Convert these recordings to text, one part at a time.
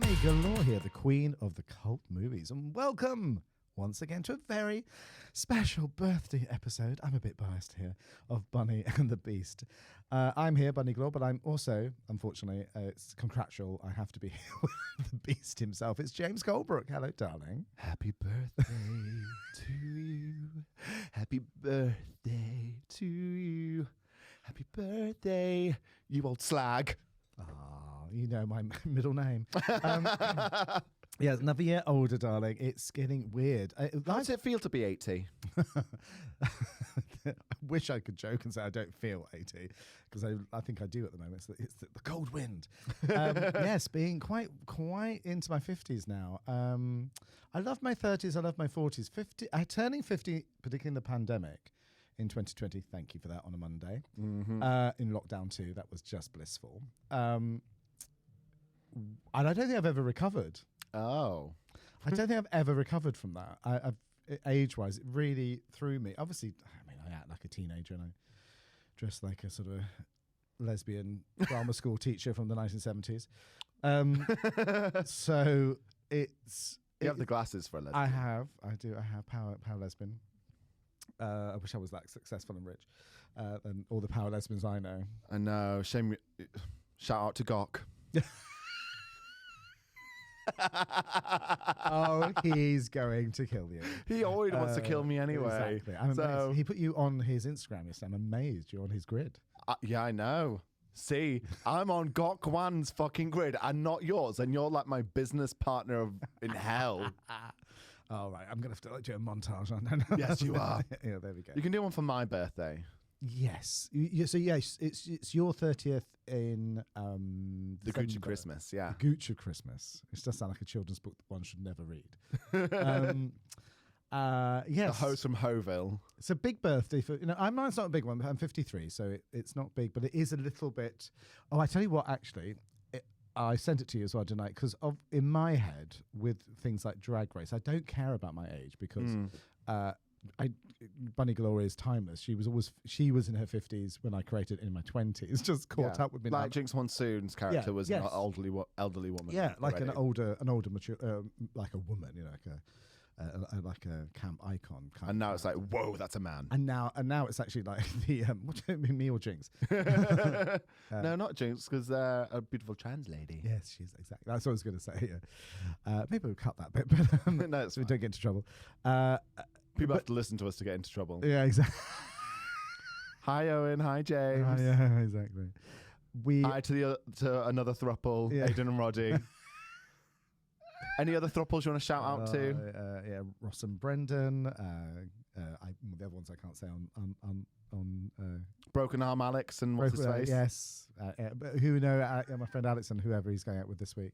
Bunny Galore here, the queen of the cult movies, and welcome once again to a very special birthday episode. I'm a bit biased here, of Bunny and the Beast. I'm here, Bunny Galore, but I'm also, unfortunately, it's contractual, I have to be here with the Beast himself. It's James Colebrook. Hello, darling. Happy birthday to you. Happy birthday to you. Happy birthday, you old slag. Ah, you know my middle name. Yeah, another year older, darling. It's getting weird. How does it feel to be 80? I wish I could joke and say I don't feel 80, because I think I do at the moment. It's the cold wind. Yes, being quite into my 50s now. I love my 30s. I love my 40s. Turning 50, particularly in the pandemic in 2020. Thank you for that on a Monday. Mm-hmm. In lockdown 2, that was just blissful. And I don't think I've ever recovered. Oh. I don't think I've ever recovered from that. I've age-wise, it really threw me. Obviously, I mean, I act like a teenager and I dress like a sort of lesbian drama school teacher from the 1970s. So it's... You have the glasses for a lesbian. I do. I have power lesbian. I wish I was that successful and rich than all the power lesbians I know. I know. Shame. Shout out to Gok. Oh, he's going to kill you. He always wants to kill me anyway. Exactly. I'm amazed. He put you on his Instagram yesterday. I'm amazed you're on his grid. Yeah, I know. See, I'm on Gok Wan's fucking grid and not yours, and you're like my business partner in hell. All right, I'm going to have to do a montage on that. Yes, you are. Yeah, there we go. You can do one for my birthday. Yes. So yes, it's your 30th in The Gooch of Christmas, yeah. The Gooch of Christmas. It does sound like a children's book that one should never read. Yes. The host from Hoville. It's a big birthday for, mine's not a big one, but I'm 53, so it's not big, but it is a little bit. Oh, I tell you what, actually, I sent it to you as well tonight, because in my head, with things like Drag Race, I don't care about my age, because Bunny Galore is timeless. She was in her 50s when I created it in my 20s, just caught up with me. Like Jinx Monsoon's character was an elderly woman. Yeah, like already. an older mature, like a woman, like a camp icon. And now it's like, whoa, that's a man. And now it's actually like the what do you mean, me or Jinx? No, not Jinx, because they're a beautiful trans lady. Yes, she's exactly. That's what I was going to say. Yeah. Maybe we'll cut that bit, but no, so we don't get into trouble. People have to listen to us to get into trouble. Yeah, exactly. Hi, Owen. Hi, James. Yeah, exactly. Hi to another thruple, Aidan and Roddy. Any other thruples you want to shout out to? Yeah, Ross and Brendan. The other ones I can't say on Broken Arm Alex and what's his face? Yes, but who know my friend Alex and whoever he's going out with this week.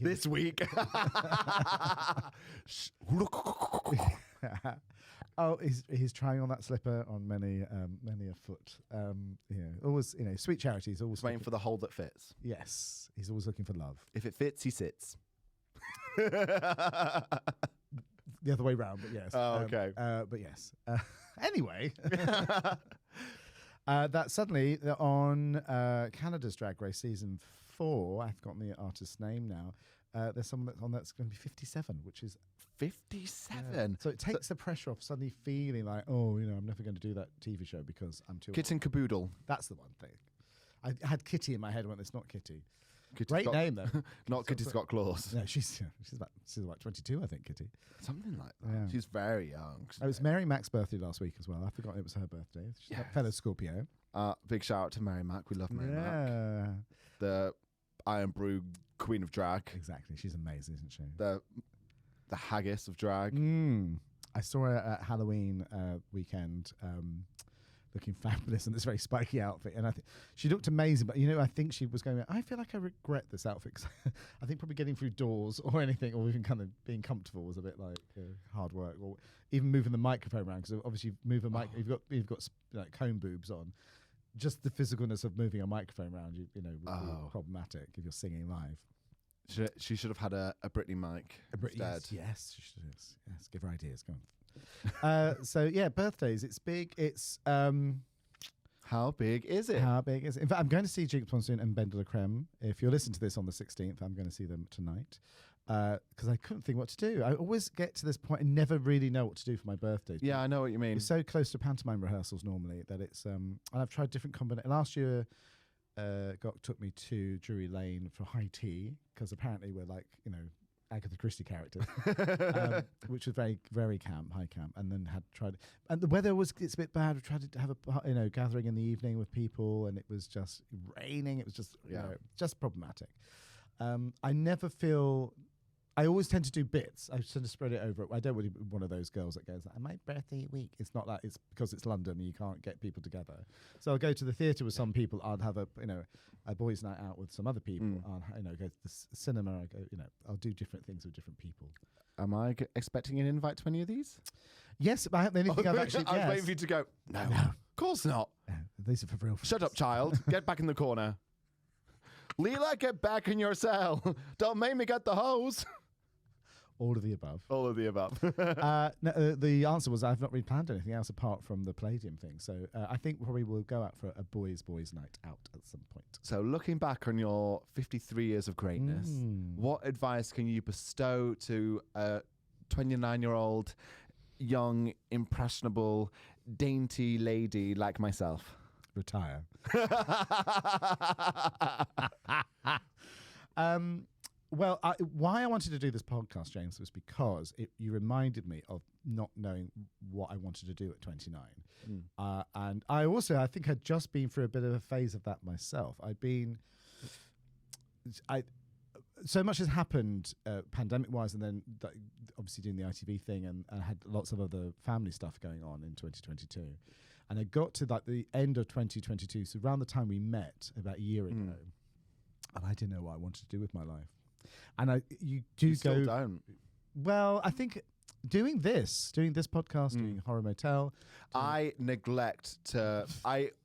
This week. Oh, he's trying on that slipper on many a foot. Always, sweet charity. He's always waiting for the hole that fits. Yes, he's always looking for love. If it fits, he sits. The other way round, but yes. Oh, okay. But yes. Anyway, that suddenly on Canada's Drag Race season 4, I've forgotten the artist's name now. There's someone that's going to be 57, which is 57. So it takes the pressure off suddenly feeling like, I'm never going to do that TV show because I'm too Kitten Caboodle. That's the one thing. I had Kitty in my head when it's not Kitty. Kitty Great name though. Not Kitty Scott Claus. No, she's about 22, I think. Kitty. Something like that. Yeah. She's very young. It was Mary Mac's birthday last week as well. I forgot it was her birthday. She's a fellow Scorpio. Big shout out to Mary Mac. We love Mary Mac. The Iron Brew Queen of Drag. Exactly. She's amazing, isn't she? The haggis of drag. I saw her at Halloween weekend. Looking fabulous in this very spiky outfit, and I think she looked amazing. But I think she was going, I feel like I regret this outfit. 'Cause I think probably getting through doors or anything, or even kind of being comfortable was a bit like hard work, or even moving the microphone around. Because obviously, you move a mic, you've got like cone boobs on. Just the physicalness of moving a microphone around, would be problematic if you're singing live. She should have had a Britney mic instead. Yes, she should. Yes, give her ideas. Go on. So yeah, birthdays. It's big. It's. How How big is it? How big is it? In fact, I'm going to see Jinx Monsoon and Ben de la Creme. If you're listening to this on the 16th, I'm going to see them tonight. Because I couldn't think what to do. I always get to this point and never really know what to do for my birthday. Yeah, I know what you mean. It's so close to pantomime rehearsals normally that it's and I've tried different combinations. Last year, Gok took me to Drury Lane for high tea because apparently we're like, Agatha Christie characters, which was very, very high camp, and then had tried. And the weather it's a bit bad. We tried to have a gathering in the evening with people, and it was just raining. It was just just problematic. I never feel. I always tend to do bits. I tend to spread it over. I don't want to be one of those girls that goes, my birthday week. It's not that. It's because it's London and you can't get people together. So I'll go to the theatre with some people. I'll have a boys' night out with some other people. I'll go to the cinema. I go, I'll do different things with different people. Am I expecting an invite to any of these? Yes, but the only thing I've actually I was waiting for you to go, no, of course not. These are for real friends. Shut up, child. Get back in the corner. Leela, get back in your cell. Don't make me get the hose. All of the above. All of the above. No, the answer was I've not really planned anything else apart from the Palladium thing. So I think probably we'll go out for a boys' night out at some point. So looking back on your 53 years of greatness, what advice can you bestow to a 29-year-old, young, impressionable, dainty lady like myself? Retire. Well, why I wanted to do this podcast, James, was because you reminded me of not knowing what I wanted to do at 29. And I think had just been through a bit of a phase of that myself. So much has happened pandemic-wise, and then obviously doing the ITV thing, and I had lots of other family stuff going on in 2022. And I got to the end of 2022, so around the time we met about a year ago, and I didn't know what I wanted to do with my life. And you still don't. Well, I think doing this podcast, doing Horror Motel. I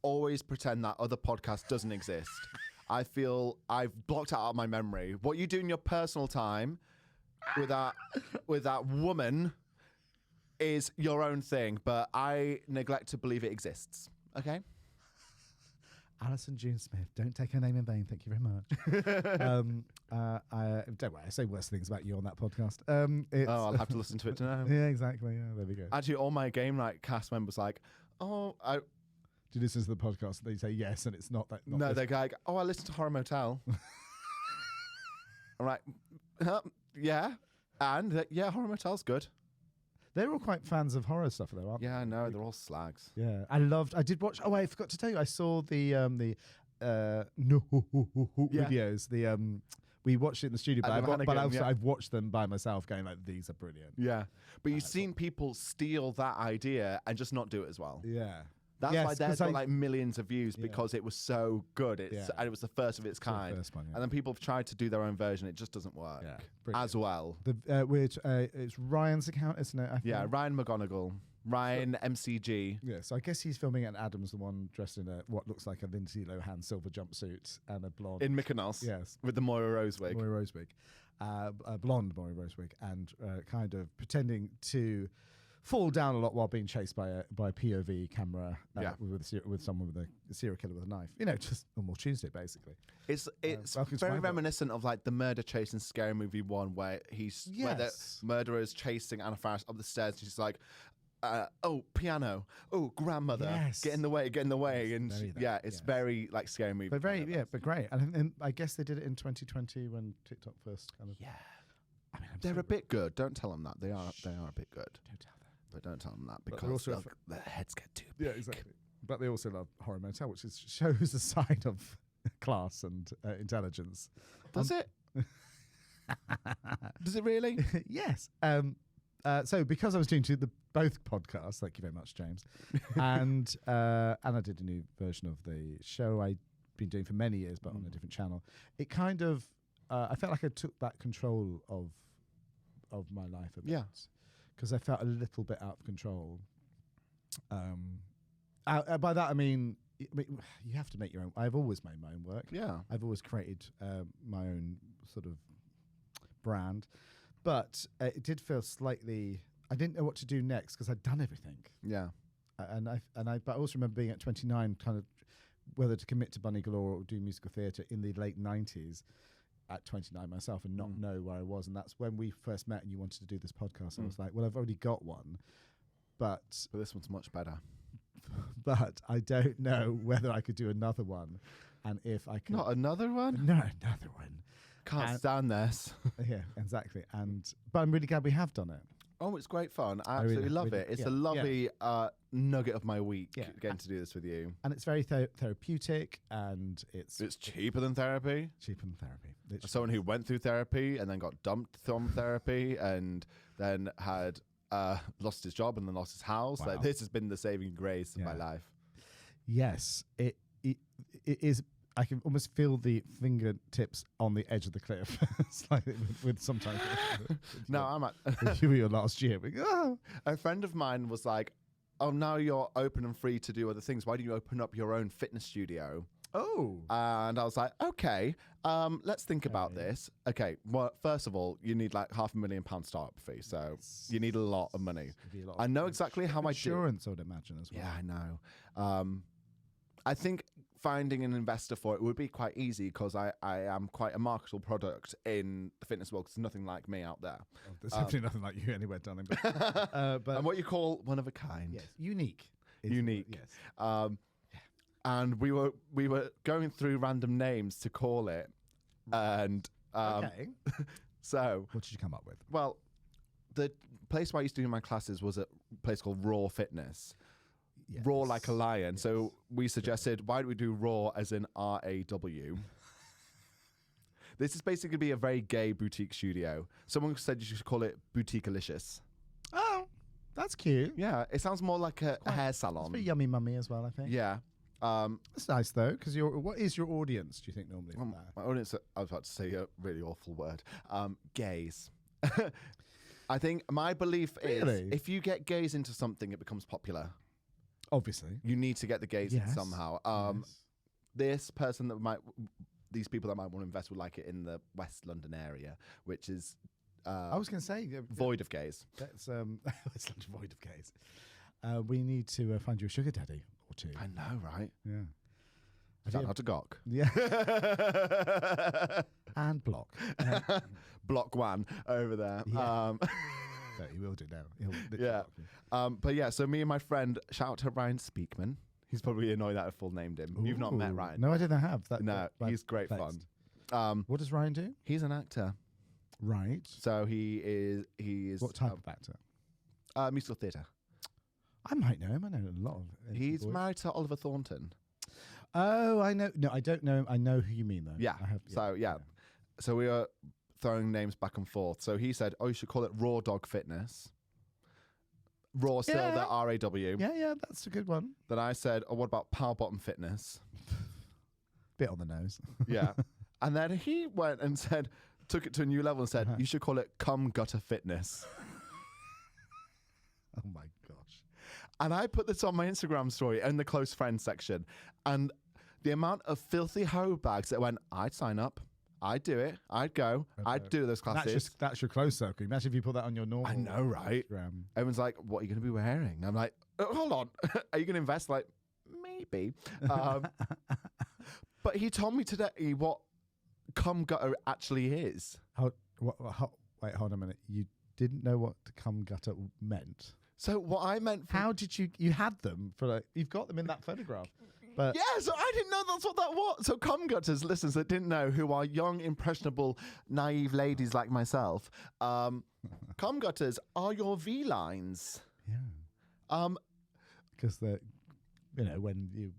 always pretend that other podcast doesn't exist. I feel I've blocked it out of my memory. What you do in your personal time with that woman is your own thing, but I neglect to believe it exists. Okay? Alison June Smith. Don't take her name in vain. Thank you very much. Don't worry. I say worse things about you on that podcast. I'll have to listen to it to know. Yeah, exactly. Yeah, there we go. Actually, all my game night cast members like, do you listen to the podcast? They say yes, and it's not that. No, they're like, I listen to Horror Motel. I'm like, yeah, and Horror Motel's good. They're all quite fans of horror stuff, though, aren't they? Yeah, I know. They're all slags. Yeah, I did watch. Oh, I forgot to tell you. I saw the videos. We watched it in the studio, but I've watched them by myself, going like, these are brilliant. Yeah, but you've seen people steal that idea and just not do it as well. Yeah. That's why there's got like millions of views because it was so good. And it was the first of its kind. First one, and then people have tried to do their own version. It just doesn't work as well. It's Ryan's account, isn't it? I think? Yeah, Ryan McGonigal. Ryan MCG. Yeah, so I guess he's filming it, and Adam's the one dressed in what looks like a Lindsay Lohan silver jumpsuit and a blonde. In Mykonos. Yes. With the Moira Rose wig. A blonde Moira Rose wig, and kind of pretending to fall down a lot while being chased by a POV camera with someone with a serial killer with a knife. Just normal Tuesday, basically. It's very reminiscent of like the Murder Chase in Scary Movie 1, where where the murderer is chasing Anna Faris up the stairs. She's like, piano. Oh, grandmother. Yes. Get in the way. And it's very like Scary Movie. But great. And I guess they did it in 2020 when TikTok first kind of. Yeah. I mean, they're a bit good. Don't tell them that. They are a bit good. Don't tell them. But don't tell them that because their heads get too big. Yeah, exactly. But they also love Horror Motel, which shows a side of class and intelligence. Does it? Does it really? Yes. So because I was doing both podcasts, thank you very much, James, and I did a new version of the show I'd been doing for many years, but on a different channel. It kind of, I felt like I took back control of my life a bit. Yeah. Because I felt a little bit out of control. By that I mean you have to make your own. I've always made my own work. Yeah, I've always created my own sort of brand, but it did feel slightly. I didn't know what to do next because I'd done everything. Yeah, But I also remember being at 29, kind of whether to commit to Bunny Galore or do musical theatre in the late 90s. At 29 myself, and not know where I was, and that's when we first met. And you wanted to do this podcast. I was like, well, I've already got one, but this one's much better. But I don't know whether I could do another one, and if I could. Not another one. No, another one. Can't stand this. Yeah, exactly. But I'm really glad we have done it. Oh, it's great fun. I absolutely love it. It's a lovely nugget of my week getting to do this with you. And it's very therapeutic, and it's cheaper than therapy. Cheaper than therapy. Literally. Someone who went through therapy and then got dumped from therapy and then had lost his job and then lost his house. Wow. Like, this has been the saving grace of my life. Yes, it is. I can almost feel the fingertips on the edge of the cliff, slightly with sometimes. No, I'm at. You were last year. A friend of mine was like, "Oh, now you're open and free to do other things. Why don't you open up your own fitness studio?" Oh, and I was like, "Okay, let's think about this." Okay, well, first of all, you need like £500,000 startup fee, so you need a lot of money. I know exactly how I do. Insurance, I would imagine as well. Yeah, I know. I think finding an investor for it would be quite easy because I am quite a marketable product in the fitness world. Because there's nothing like me out there. Oh, there's definitely nothing like you anywhere, darling. But and what you call one of a kind. Yes, unique. Unique. Yes. And we were going through random names to call it, and okay. So what did you come up with? Well, the place where I used to do my classes was a place called Raw Fitness. Yes. Raw like a lion. Yes. So we suggested, why don't we do Raw as in RAW? This is basically going to be a very gay boutique studio. Someone said you should call it Boutique-alicious. Oh, that's cute. Yeah, it sounds more like a hair salon. It's pretty yummy mummy as well, I think. Yeah. That's nice though, because what is your audience, do you think, normally? My audience, I was about to say a really awful word. Gays. I think my belief is if you get gays into something, it becomes popular. Obviously. You need to get the gays in somehow. This person these people that might want to invest would like it in the West London area, which is I was going to say void of gays. That's it's not void of gays. We need to find you a sugar daddy or two. I know, right? Yeah. Shout out to Gok. Yeah. And Block. Block one over there. Yeah. No, he will do now. Yeah. But yeah, so me and my friend, shout out to Ryan Speakman. He's probably annoyed that I full named him. Ooh. You've not met Ryan. No, I didn't have that. No, he's great fun. What does Ryan do? He's an actor. Right. So he is. What type of actor? Musical theatre. I might know him. I know a lot of. He's married to Oliver Thornton. Oh, I know. No, I don't know. I know who you mean though. Yeah. I have, So yeah. So we are throwing names back and forth. So he said, "Oh, you should call it Raw Dog Fitness." Raw still the RAW. Yeah, that's a good one. Then I said, "Oh, what about Power Bottom Fitness?" Bit on the nose. Yeah. And then he went and took it to a new level and said, "You should call it Cum Gutter Fitness." Oh my gosh. And I put this on my Instagram story in the close friends section, and the amount of filthy hoe bags that went, "I'd sign up. I'd do it. I'd go. I'd do those classes." That's your close circle. Imagine if you put that on your normal. I know, right? Instagram. Everyone's like, "What are you going to be wearing?" I'm like, "Hold on. Are you going to invest?" Like, maybe. But he told me today what cum gutter actually is. Wait, hold on a minute. You didn't know what cum gutter meant? So what I meant... How did you had them for you've got them in that photograph. But yeah, so I didn't know that's what that was. So cum gutters, listeners that didn't know, who are young, impressionable, naive ladies like myself, cum gutters are your V-lines. Yeah. Because they're, when you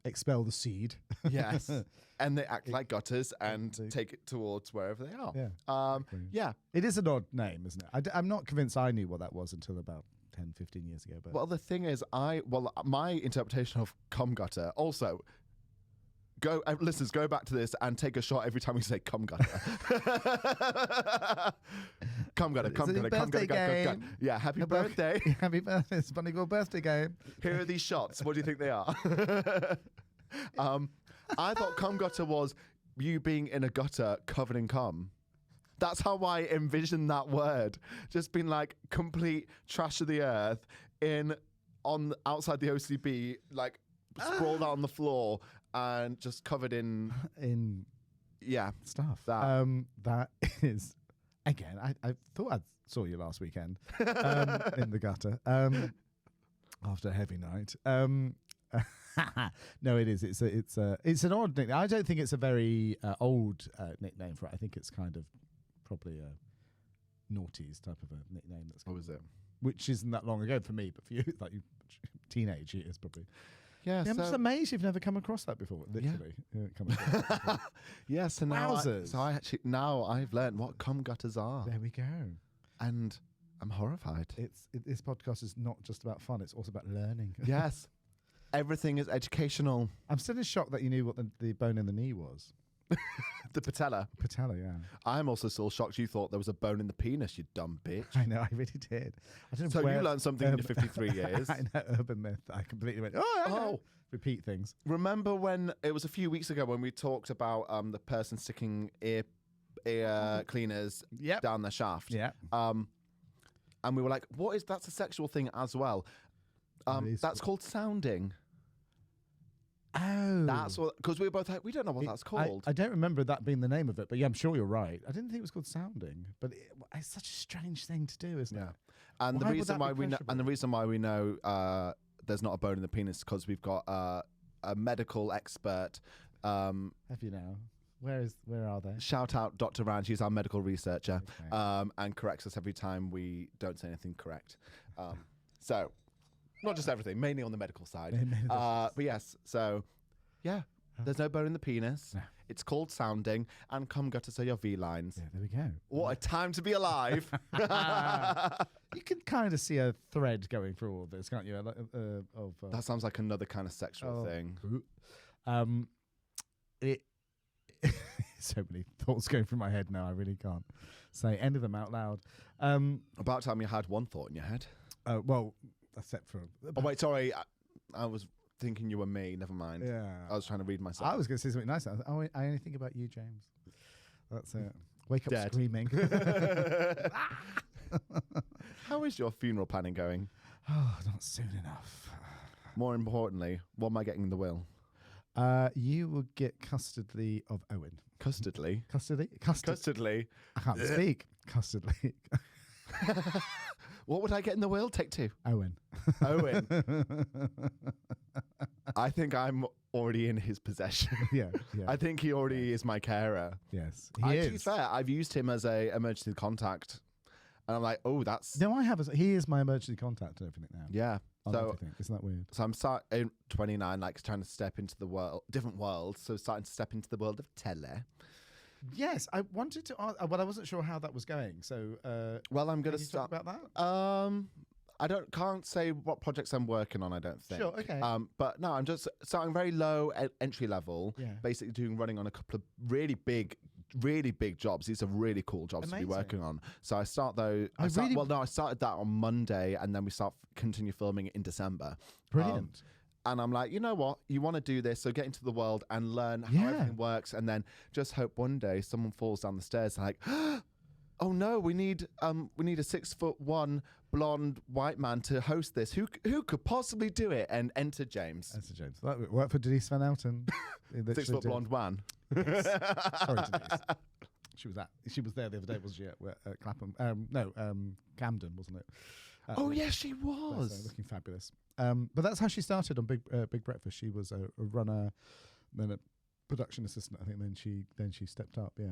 expel the seed. Yes. And they act like gutters and take it towards wherever they are. Yeah. Yeah. It is an odd name, isn't it? I'm not convinced I knew what that was until about 10, 15 years ago. But well, the thing is, my interpretation of cum gutter also... listeners, go back to this and take a shot every time we say cum gutter. Cum gutter, cum gutter, cum gutter, cum gutter. Yeah, happy birthday. Happy birthday. It's Bunny Girl birthday game. Here are these shots. What do you think they are? I thought cum gutter was you being in a gutter covered in cum. That's how I envisioned that word. Just being like complete trash of the earth in outside the OCB, like sprawled out on the floor and just covered in stuff. That. That is, again, I thought I saw you last weekend in the gutter after a heavy night. No, it is. It's an odd nickname. I don't think it's a very old nickname for it. I think it's kind of probably a noughties type of a nickname. That's What was it? which isn't that long ago for me, but for you, like you, teenage years probably. Yeah, I'm just amazed you've never come across that before. Literally, come across that before. yeah. So now, Wowzers. I've learned what cum gutters are, There we go. and I'm horrified. This podcast is not just about fun; it's also about learning. Yes, everything is educational. I'm still in shock that you knew what the bone in the knee was. The patella. Patella, yeah. I'm also still shocked you thought there was a bone in the penis, you dumb bitch. I know, I really did. I don't know So where, you learned something in your 53 years. I know, urban myth. I completely went, oh. Repeat things. Remember when it was a few weeks ago when we talked about the person sticking ear cleaners Yep. down their shaft? Yeah. And we were like, that's a sexual thing as well. That's called sounding. Oh. That's what, because we were both like, we don't know what that's called. I don't remember that being the name of it, but yeah, I'm sure you're right. I didn't think it was called sounding, but it's such a strange thing to do, isn't it? And Why the would reason that why be we know there's not a bone in the penis is because we've got a medical expert. Have you now? Where are they? Shout out Dr. Rand, she's our medical researcher, Okay. and corrects us every time we don't say anything correct. So, not just everything, mainly on the medical side. But yes, so, yeah, there's no bone in the penis. No. It's called sounding, and cum gutters are your V-lines. Yeah, there we go. What a time to be alive. You can kind of see a thread going through all this, can't you? That sounds like another kind of sexual thing. It so many thoughts going through my head now. I really can't say any of them out loud. About time you had one thought in your head. Well, except for Oh, wait, sorry. I was thinking you were me. Never mind. yeah. I was trying to read myself. I was going to say something nice. I only think about you, James. That's it. Wake up Dead. screaming. How is your funeral planning going? Oh, not soon enough. More importantly, what am I getting in the will? You will get custody of Owen. Custardly. Custody? Custardly. I can't speak. Custody. What would I get in the will? Take two. Owen. Owen. I think I'm already in his possession. Yeah. I think he already is my carer. Yes. To be fair, I've used him as a emergency contact. And I'm like, oh, that's... No, I have. He is my emergency contact and everything now. Yeah. I So, like to think. Isn't that weird? I'm in 29, like trying to step into the world, different worlds. So starting to step into the world of tele. Yes, I wanted to ask, but I wasn't sure how that was going. So, Well, I'm going can to you start... talk about that? I can't say what projects I'm working on, I don't think. Sure, okay. But no, I'm just starting very low entry level, Yeah. basically running on a couple of really big jobs. These are really cool jobs Amazing. to be working on. So I start those. I started that on Monday, and then we continue filming it in December. Brilliant. And I'm like, you know what? You want to do this, so get into the world and learn how Yeah. everything works, and then just hope one day someone falls down the stairs and like, oh no, we need a 6'1" blonde white man to host this. Who could possibly do it? And enter James, That's a James. That worked for Denise Van Outen. 6 foot blonde man. Sorry, Denise. She was there the other day, wasn't she? At Clapham. Camden, wasn't it? Oh yes, she Bless her, was. looking fabulous. But that's how she started on Big Breakfast. She was a runner, then a production assistant, I think. Then she stepped up. Yeah.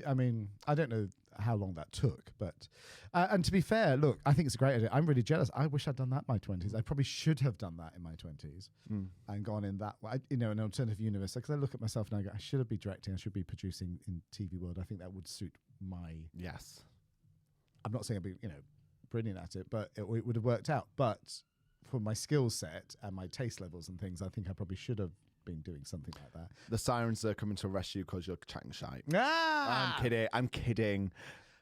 I mean, I don't know how long that took, but and to be fair, look, I think it's a great idea. I'm really jealous. I wish I'd done that in my 20s. I probably should have done that in my 20s and gone in that way. An alternative universe. Because I look at myself now, and go, I should be directing. I should be producing in TV world. I think that would suit my. Yes. I'm not saying I'd be brilliant at it, but it would have worked out. But for my skill set and my taste levels and things, I think I probably should have been doing something like that. The sirens are coming to arrest you because you're chatting shite. Ah! I'm kidding.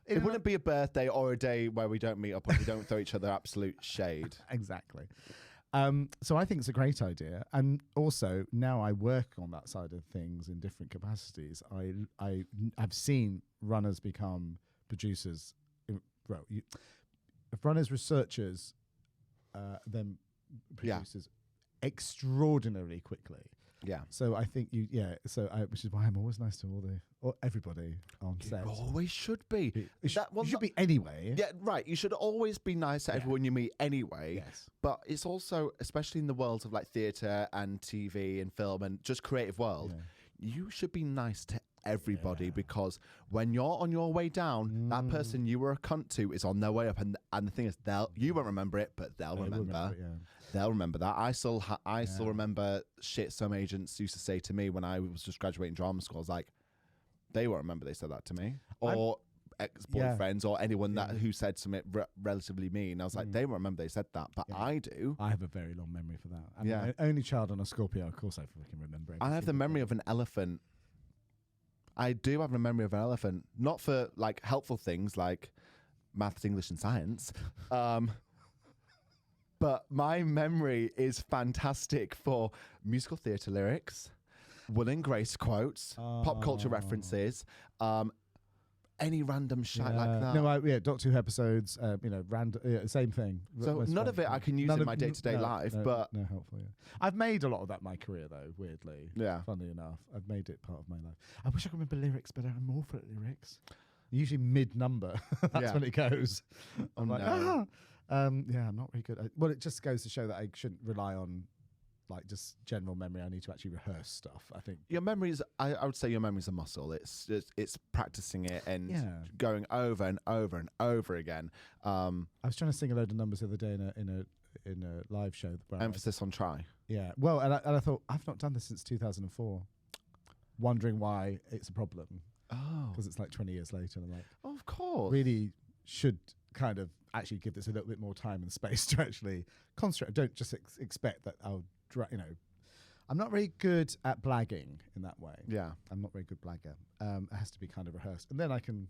It wouldn't be a birthday or a day where we don't meet up or we don't throw each other absolute shade. Exactly. So I think it's a great idea. And also, now I work on that side of things in different capacities. I've seen runners become producers. If runners, researchers, then produces extraordinarily quickly. Yeah. So I think which is why I'm always nice to everybody on You set. always should be. You should be anyway. Yeah, right. You should always be nice to everyone you meet anyway. Yes. But it's also, especially in the world of like theatre and TV and film and just creative world, you should be nice to everybody because when you're on your way down, that person you were a cunt to is on their way up. And the thing is, you won't remember it, but they'll remember. They'll remember that. I still remember shit some agents used to say to me when I was just graduating drama school. I was like, they won't remember they said that to me. Or ex-boyfriends or anyone who said something relatively mean. I was like, they won't remember they said that, but I do. I have a very long memory for that. I'm the only child on a Scorpio. Of course I fucking remember it. I have the memory of an elephant. I do have a memory of an elephant. Not for like helpful things like maths, English and science. But my memory is fantastic for musical theatre lyrics, Will and Grace quotes, pop culture references, any random shit like that. No, Doctor Who episodes, random, same thing. So none of it I can use in my day-to-day life, but... No helpful, I've made a lot of that in my career, though, weirdly. Yeah. Funnily enough. I've made it part of my life. I wish I could remember lyrics, but I'm awful at lyrics. Usually mid-number. That's when it goes. I'm I'm not very good. Well, it just goes to show that I shouldn't rely on like just general memory. I need to actually rehearse stuff, I think. Your memories, I would say your memory's a muscle. It's practicing it and going over and over and over again. I was trying to sing a load of numbers the other day in a live show. Emphasis on try. Yeah. Well, and I thought, I've not done this since 2004. Wondering why it's a problem. Oh. Because it's like 20 years later. And I'm like, of course. Really should kind of actually give this a little bit more time and space to actually concentrate. Don't just expect that I'm not very good at blagging in that way. Yeah. I'm not very good blagger. It has to be kind of rehearsed. And then I can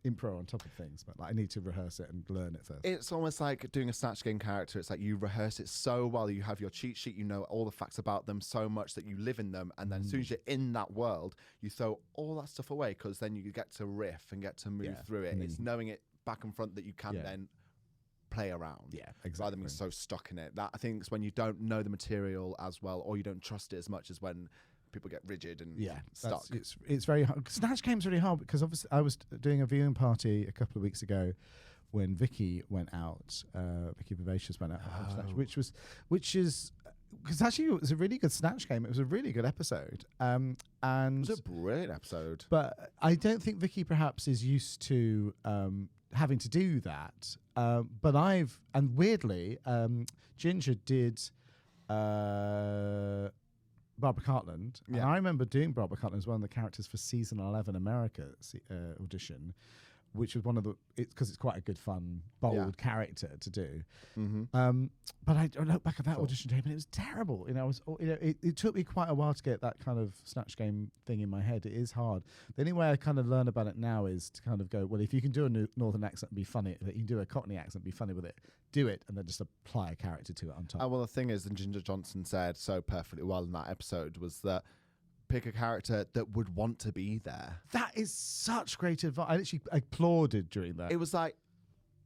improv on top of things, but like I need to rehearse it and learn it first. It's almost like doing a Snatch Game character. It's like you rehearse it so well, you have your cheat sheet, you know all the facts about them so much that you live in them, and then as soon as you're in that world, you throw all that stuff away because then you get to riff and get to move through it. It's knowing it back and front that you can then play around. Yeah, exactly. Rather than being so stuck in it. That I think it's when you don't know the material as well, or you don't trust it as much as when people get rigid and stuck. It's very hard. Snatch Game's really hard because obviously I was doing a viewing party a couple of weeks ago when Vicky went out. Vicky Vivacious went out, which is because actually it was a really good Snatch Game. It was a really good episode. And it was a brilliant episode. But I don't think Vicky perhaps is used to having to do that. But weirdly, Ginger did Barbara Cartland. And I remember doing Barbara Cartland as one of the characters for season 11 America audition, which was one of because it's quite a good, fun, bold character to do. But I look back at that audition tape and it was terrible. It took me quite a while to get that kind of Snatch Game thing in my head. It is hard. The only way I kind of learn about it now is to kind of go, well, if you can do a northern accent and be funny, you can do a Cockney accent and be funny with it, do it, and then just apply a character to it on top. Well, the thing is, and Ginger Johnson said so perfectly well in that episode, was that pick a character that would want to be there. That is such great advice. I literally applauded during that. It was like,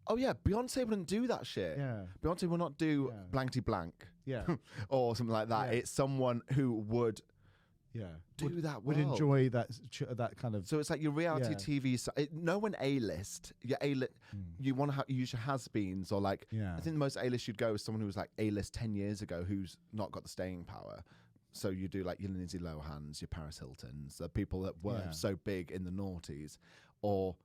oh yeah, Beyonce wouldn't do that shit. Yeah. Beyonce will not do blankety blank. Yeah. Or something like that. Yeah. It's someone who would do that well. Would enjoy that kind of... So it's like your reality TV... no one A-list. Your A-list... You want to use your has-beens or like... Yeah. I think the most A-list you'd go is someone who was like A-list 10 years ago who's not got the staying power. So you do like your Lindsay Lohans, your Paris Hiltons, the people that were so big in the noughties, or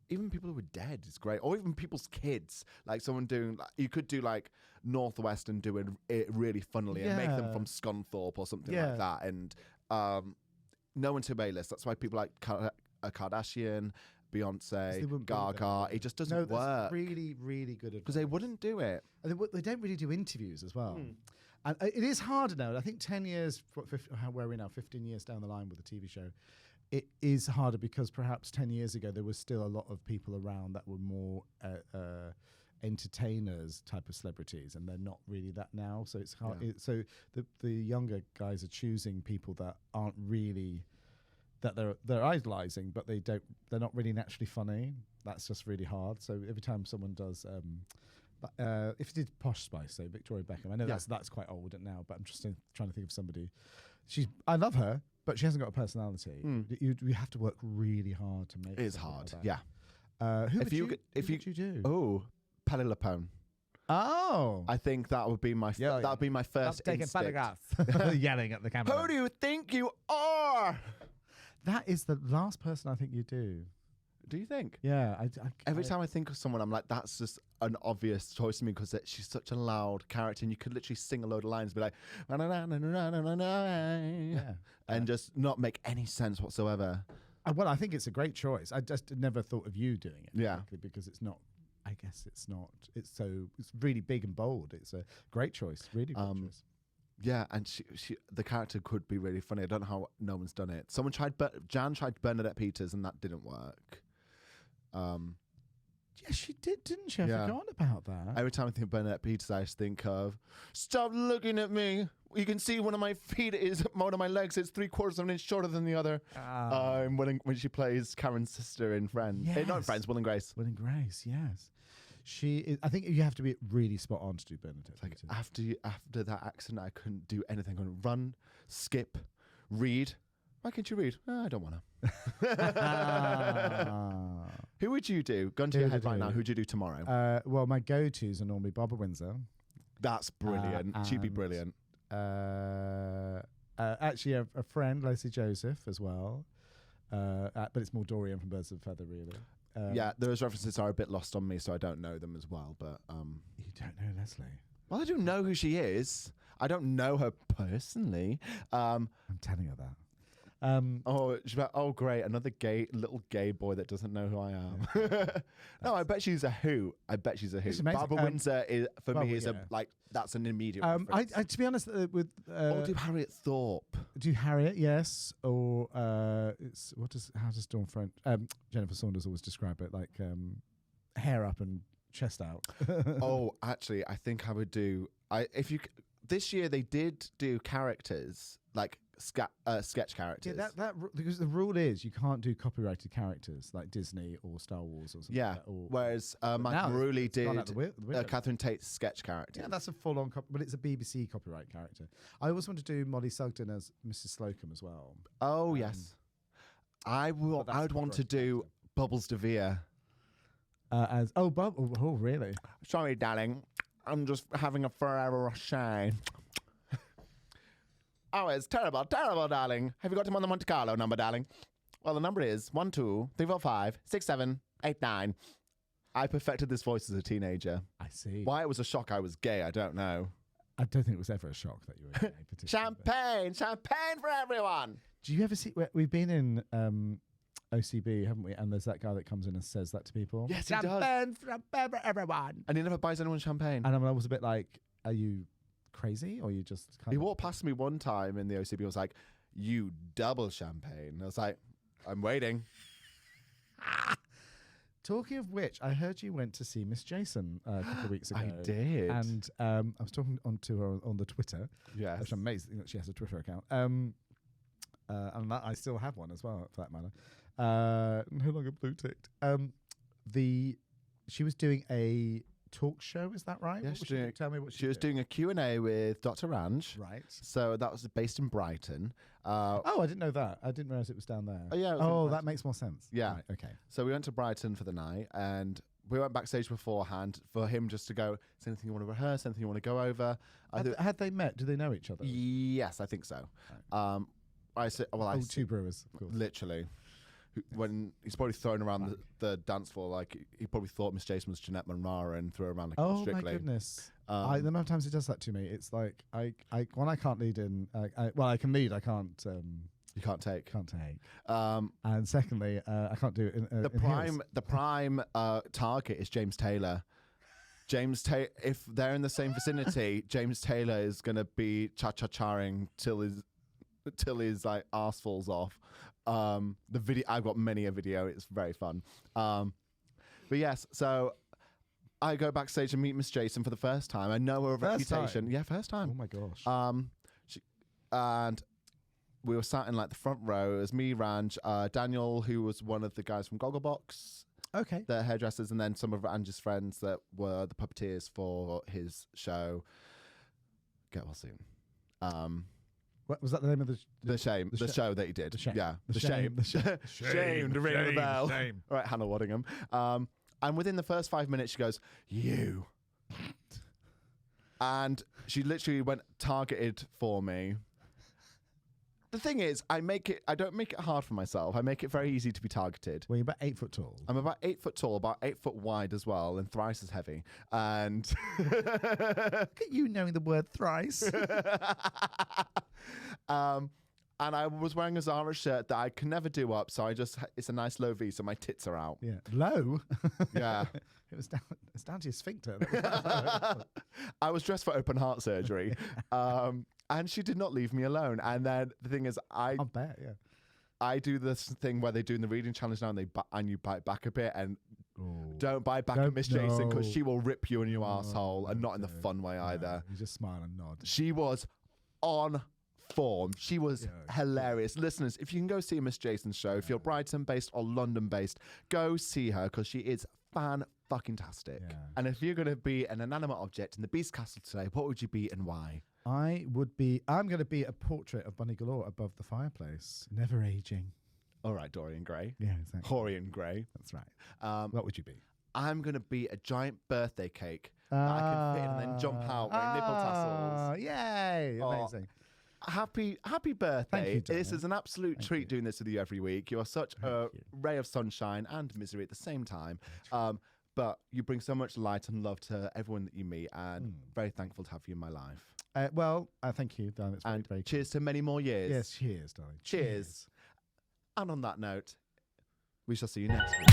even people who were dead is great, or even people's kids. Like someone doing, you could do like Northwest and do it really funnily and make them from Scunthorpe or something like that. And no one to A-list. That's why people like Kardashian, Beyonce, Gaga. It just doesn't work. Really, really good advice. Because they wouldn't do it. And they don't really do interviews as well. And it is harder now. I think 10 years, where are we now, 15 years down the line with the TV show, it is harder because perhaps 10 years ago there was still a lot of people around that were more entertainers type of celebrities, and they're not really that now. So it's hard. Yeah. So the younger guys are choosing people that aren't really, that they're idolizing, but they're not really naturally funny. That's just really hard. So every time someone does if you did Posh Spice, so Victoria Beckham, I know Yeah. that's quite old now, but I'm just trying to think of somebody. I love her, but she hasn't got a personality. You have to work really hard to make It is something hard. like Yeah. that. Who If would you you, could- who would you do? Oh, Patti LuPone. Oh, I think that would be my Yeah, that would be my first taking instinct. photographs, yelling at the camera. Who do you think you are? That is the last person I think you do. Do you think? Yeah, Every time I think of someone, I'm like, that's just an obvious choice to me because she's such a loud character, and you could literally sing a load of lines, be like, Yeah. and just not make any sense whatsoever. Well, I think it's a great choice. I just never thought of you doing it. Yeah. frankly, because it's not. I guess it's not. It's really big and bold. It's a great choice. Really great choice. Yeah, and the character could be really funny. I don't know how no one's done it. Jan tried Bernadette Peters, and that didn't work. Yeah, she did, didn't she? I Yeah. forgot about that. Every time I think of Bernadette Peters, I just think of, stop looking at me. You can see one of my feet one of my legs is 3/4 of an inch shorter than the other. When she plays Karen's sister in Friends. Not in Yes. Friends, Will and Grace. Will and Grace, yes. She is, I think you have to be really spot on to do Bernadette. Like Peters. after that accident, I couldn't do anything. I couldn't run, skip, read. Why can't you read? I don't want to. Who would you do? Gun to Who your would head I right do? now. Who'd you do tomorrow? Well, my go-tos are normally Barbara Windsor. That's brilliant. She'd be and- brilliant. Actually, a friend, Lacey Joseph, as well. But it's more Dorian from Birds of a Feather, really. Yeah, those references are a bit lost on me, so I don't know them as well. But You don't know Leslie. well, I do know who she is. I don't know her personally. I'm telling her that. Oh, great! Another little gay boy that doesn't know who I am. No, I bet she's a who. I bet she's a who. It's amazing. Barbara Windsor is for me is yeah. that's an immediate. I, reference. to be honest, with Or do Harriet Thorpe. do Harriet, yes, or it's how does Dawn French Jennifer Saunders always describe it, like hair up and chest out. Oh, actually, I think I would do. This year they did do characters like sketch characters. Yeah, because the rule is you can't do copyrighted characters like Disney or Star Wars or something. Yeah. Like that, or, Whereas but Mike now Maruli it's gone out did the window. Catherine Tate's sketch character. Yeah, that's a full-on but it's a BBC copyright character. I also want to do Molly Sugden as Mrs. Slocum as well. Oh yes, I would that's a want to copyrighted do Bubbles DeVere. As really? Sorry, darling, I'm just having a Ferrero Rocher. Oh, it's terrible, darling. Have you got him on the Monte Carlo number, darling? Well, the number is 1 2 3 4 5 6 7 8 9. I perfected this voice as a teenager. I see. Why it was a shock I was gay, I don't know. I don't think it was ever a shock that you were gay, particularly. Champagne for everyone. Do you ever see? We've been in OCB, haven't we? And there's that guy that comes in and says that to people. Yes, he does. Champagne for everyone. And he never buys anyone champagne. And I was a bit like, are you crazy or you just kind He of... walked past me one time in the OCB and was like, you double champagne. I was like, I'm waiting. Talking of which, I heard you went to see Miss Jason a couple of weeks ago. I did. And I was talking to her on the Twitter, Yes. which I'm amazing that she has a Twitter account. And that, I still have one as well, for that matter. No longer blue ticked. She was doing a talk show, is that right? Yeah, What was she tell me what She was doing a Q&A with Dr. Ranj. Right. So that was based in Brighton. Oh, I didn't know that. I didn't realize it was down there. Oh, yeah, it was in Oh, Brighton. that makes more sense. Yeah. Right, okay. So we went to Brighton for the night and we went backstage beforehand for him just to go, is there anything you want to rehearse, anything you want to go over? Had they met? Do they know each other? Yes, I think so. I said, well, I two brewers, of course. literally. When he's probably thrown around the dance floor, like he probably thought Miss Jason was Jeanette Manara and threw her around like Oh Strictly. my goodness! The Um, amount of times he does that to me, it's like I can't lead in. I can lead, I can't You can't take. take. Um, And secondly, I can't do it. the prime target is James Taylor. If they're in the same vicinity, James Taylor is gonna be cha-cha-charing till his like arse falls off. The video, I've got many a video. It's very fun. But yes, so I go backstage and meet Miss Jason for the first time. I know her First reputation. time? Yeah, first time. Oh my gosh! And we were sat in like the front row. It was me, Ranj, Daniel, who was one of the guys from Gogglebox. Okay. the hairdressers, and then some of Angie's friends that were the puppeteers for his show. Get well soon. What was that? The name of The show that he did. The Shame. Yeah, The Shame. The Shame. Shame to ring the bell. All right, Hannah Waddingham. And within the first 5 minutes, she goes, "You," and she literally went targeted for me. The thing is, I don't make it hard for myself. I make it very easy to be targeted. Well, you're about 8 foot tall. I'm about 8 foot tall, about 8 foot wide as well, and thrice as heavy. And Look at you knowing the word thrice. and I was wearing a Zara shirt that I can never do up, so it's a nice low V, so my tits are out. Yeah. Low. Yeah. It's down to your sphincter. I was dressed for open heart surgery. And she did not leave me alone. And then the thing is, I bet, yeah. I do this thing where they do in the reading challenge now, and you bite back a bit, and don't bite back at Miss Jason, because she will rip you in your asshole, and not in the fun way either. You just smile and nod. She was on form. She was hilarious. Listeners, if you can go see Miss Jason's show, if you're Brighton based or London based, go see her, because she is fan-fucking-tastic. Yeah. And if you're going to be an inanimate object in the Beast Castle today, what would you be and why? I'm going to be a portrait of Bunny Galore above the fireplace, never aging. All right, Dorian Gray. Yeah, exactly. Dorian Gray. That's right. What would you be? I'm going to be a giant birthday cake that I can fit in and then jump out wearing nipple tassels. Yay! Amazing. Happy birthday. Thank you, This is an absolute treat doing this with you every week. You are such a ray of sunshine and misery at the same time. But you bring so much light and love to everyone that you meet, and very thankful to have you in my life. Thank you, darling. It's And very cheers to many more years. Yes, cheers, darling. Cheers. And on that note, we shall see you next week.